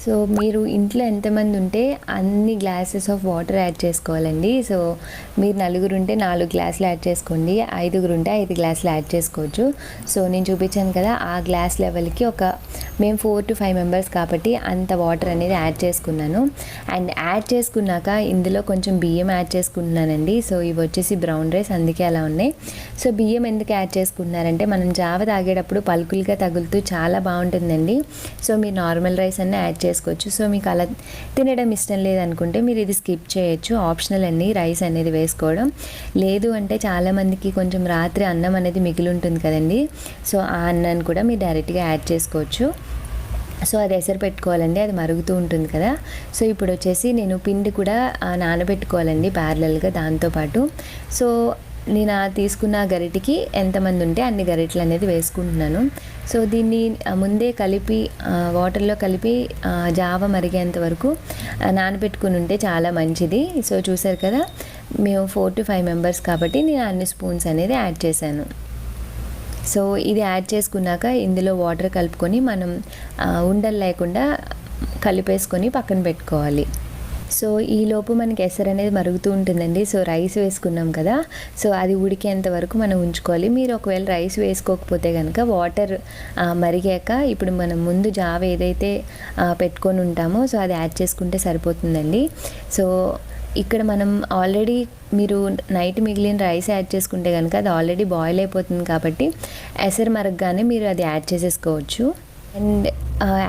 So మీరు ఇంట్లో ఎంతమంది ఉంటే అన్ని గ్లాసెస్ ఆఫ్ వాటర్ యాడ్ చేసుకోవాలండి. సో మీరు నలుగురు ఉంటే 4 గ్లాసులు యాడ్ చేసుకోండి, 5గురు ఉంటే 5 గ్లాసులు యాడ్ చేసుకోవచ్చు. సో నేను చూపించాను కదా ఆ గ్లాస్ లెవెల్కి మేము 4 to 5 మెంబర్స్ కాబట్టి అంత వాటర్ అనేది యాడ్ చేసుకున్నాను. అండ్ యాడ్ చేసుకున్నాక ఇందులో కొంచెం బియ్యం యాడ్ చేసుకుంటున్నానండి. సో ఇవి వచ్చేసి బ్రౌన్ రైస్, అందుకే అలా ఉన్నాయి. సో బియ్యం ఎందుకు యాడ్ చేసుకుంటున్నారంటే మనం జావ తాగేటప్పుడు పలుకులుగా తగులుతూ చాలా బాగుంటుందండి. సో మీరు నార్మల్ రైస్ అన్నీ యాడ్ చేసుకోవచ్చు. సో మీకు అలా తినడం ఇష్టం లేదనుకుంటే మీరు ఇది స్కిప్ చేయొచ్చు, ఆప్షనల్ అండి రైస్ అనేది వేసుకోవడం. లేదు అంటే చాలామందికి కొంచెం రాత్రి అన్నం అనేది మిగిలి ఉంటుంది కదండి, సో ఆ అన్నాన్ని కూడా మీరు డైరెక్ట్గా యాడ్ చేసుకోవచ్చు. సో అది ఎసరు పెట్టుకోవాలండి, అది మరుగుతూ ఉంటుంది కదా. సో ఇప్పుడు వచ్చేసి నేను పిండి కూడా నానబెట్టుకోవాలండి ప్యారలల్గా దాంతోపాటు. సో నేను తీసుకున్న గరిటికి ఎంతమంది ఉంటే అన్ని గరిటెలు అనేది వేసుకుంటున్నాను. సో దీన్ని ముందే కలిపి వాటర్లో కలిపి జావ మరిగేంత వరకు నానబెట్టుకుని ఉంటే చాలా మంచిది. సో చూసారు కదా, మేము 4 to 5 మెంబర్స్ కాబట్టి నేను అన్ని స్పూన్స్ అనేది యాడ్ చేశాను. సో ఇది యాడ్ చేసుకున్నాక ఇందులో వాటర్ కలుపుకొని మనం ఉండలు లేకుండా కలిపేసుకొని పక్కన పెట్టుకోవాలి. సో ఈలోపు మనకి ఎసరు అనేది మరుగుతూ ఉంటుందండి. సో రైస్ వేసుకున్నాం కదా, సో అది ఉడికేంత వరకు మనం ఉంచుకోవాలి. మీరు ఒకవేళ రైస్ వేసుకోకపోతే కనుక వాటర్ మరిగాక ఇప్పుడు మనం ముందు జావ ఏదైతే పెట్టుకొని ఉంటామో సో అది యాడ్ చేసుకుంటే సరిపోతుందండి. సో ఇక్కడ మనం ఆల్రెడీ మీరు నైట్ మిగిలిన రైస్ యాడ్ చేసుకుంటే కనుక అది ఆల్రెడీ బాయిల్ అయిపోతుంది కాబట్టి ఎసరు మరగగానే మీరు అది యాడ్ చేసేసుకోవచ్చు. అండ్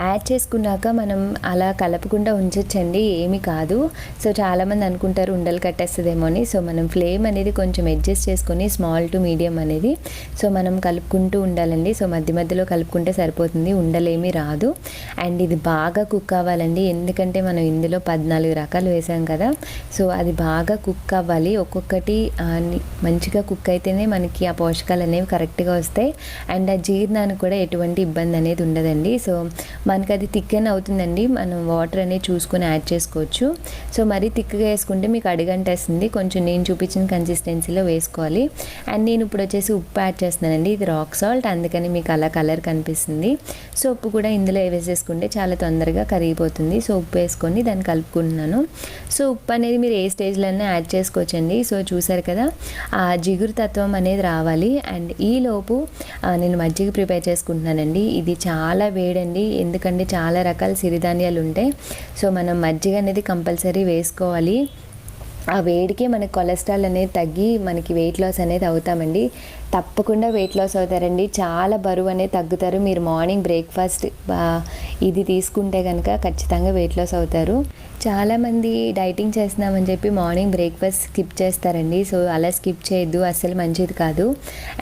యాడ్ చేసుకున్నాక మనం అలా కలపకుండా ఉంచొచ్చండి, ఏమీ కాదు. సో చాలామంది అనుకుంటారు ఉండలు కట్టేస్తుందేమో అని. సో మనం ఫ్లేమ్ అనేది కొంచెం అడ్జస్ట్ చేసుకొని స్మాల్ టు మీడియం అనేది సో మనం కలుపుకుంటూ ఉండాలండి. సో మధ్య మధ్యలో కలుపుకుంటే సరిపోతుంది, ఉండలేమీ రాదు. అండ్ ఇది బాగా కుక్ అవ్వాలండి, ఎందుకంటే మనం ఇందులో 14 రకాలు వేసాం కదా. సో అది బాగా కుక్ అవ్వాలి, ఒక్కొక్కటి మంచిగా కుక్ అయితేనే మనకి ఆ పోషకాలు అనేవి కరెక్ట్గా వస్తాయి. అండ్ ఆ జీర్ణానికి కూడా ఎటువంటి ఇబ్బంది అనేది ఉండదండి. సో మనకి అది థిక్కెన్ అవుతుందండి, మనం వాటర్ అనేది చూసుకొని యాడ్ చేసుకోవచ్చు. సో మరీ థిక్గా వేసుకుంటే మీకు అడిగంటేస్తుంది, కొంచెం నేను చూపించిన కన్సిస్టెన్సీలో వేసుకోవాలి. అండ్ నేను ఇప్పుడు వచ్చేసి ఉప్పు యాడ్ చేస్తున్నానండి, ఇది రాక్ సాల్ట్, అందుకని మీకు అలా కలర్ కనిపిస్తుంది. సో ఉప్పు కూడా ఇందులో వేసేసుకుంటే చాలా తొందరగా కరిగిపోతుంది. సో ఉప్పు వేసుకొని దాన్ని కలుపుకుంటున్నాను. సో ఉప్పు అనేది మీరు ఏ స్టేజ్లోనే యాడ్ చేసుకోవచ్చండి. సో చూసారు కదా ఆ జిగురు తత్వం అనేది రావాలి. అండ్ ఈలోపు నేను మజ్జిగ ప్రిపేర్ చేసుకుంటున్నానండి. ఇది చాలా వేడండి, ఎందుకంటే చాలా రకాల సిరిధాన్యాలు ఉంటాయి. సో మనం మజ్జిగ అనేది కంపల్సరీ వేసుకోవాలి. ఆ వేడికే మనకి కొలెస్ట్రాల్ అనేది తగ్గి మనకి వెయిట్ లాస్ అనేది అవుతామండి. తప్పకుండా వెయిట్ లాస్ అవుతారండి, చాలా బరువు అనేది తగ్గుతారు. మీరు మార్నింగ్ బ్రేక్ఫాస్ట్ ఇది తీసుకుంటే కనుక ఖచ్చితంగా వెయిట్ లాస్ అవుతారు. చాలామంది డైటింగ్ చేస్తున్నామని చెప్పి మార్నింగ్ బ్రేక్ఫాస్ట్ స్కిప్ చేస్తారండి. సో అలా స్కిప్ చేయొద్దు, అస్సలు మంచిది కాదు.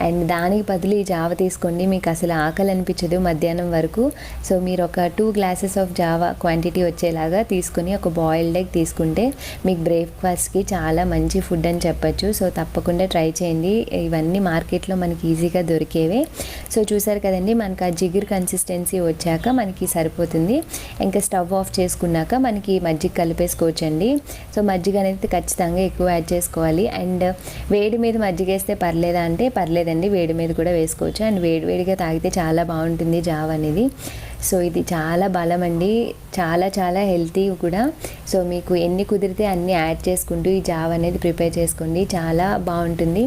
అండ్ దానికి బదులు ఈ జావ తీసుకోండి, మీకు అసలు ఆకలి అనిపించదు మధ్యాహ్నం వరకు. సో మీరు ఒక 2 గ్లాసెస్ ఆఫ్ జావా క్వాంటిటీ వచ్చేలాగా తీసుకుని ఒక బాయిల్డ్ ఎగ్ తీసుకుంటే మీకు బ్రేక్ఫాస్ట్కి చాలా మంచి ఫుడ్ అని చెప్పచ్చు. సో తప్పకుండా ట్రై చేయండి, ఇవన్నీ మార్కెట్లో మనకి ఈజీగా దొరికేవే. సో చూసారు కదండి, మనకి ఆ జిగురు కన్సిస్టెన్సీ వచ్చాక మనకి సరిపోతుంది. ఇంకా స్టవ్ ఆఫ్ చేసుకున్నాక మనకి మజ్జిగ కలిపేసుకోవచ్చండి. సో మజ్జిగ అనేది ఖచ్చితంగా ఎక్కువ యాడ్ చేసుకోవాలి. అండ్ వేడి మీద మజ్జిగ వేస్తే పర్లేదా అంటే పర్లేదండి, వేడి మీద కూడా వేసుకోవచ్చు. అండ్ వేడివేడిగా తాగితే చాలా బాగుంటుంది జావ అనేది. సో ఇది చాలా బలం అండి, చాలా చాలా హెల్తీ కూడా. సో మీకు ఎన్ని కుదిరితే అన్ని యాడ్ చేసుకుంటూ ఈ జావ అనేది ప్రిపేర్ చేసుకోండి, చాలా బాగుంటుంది.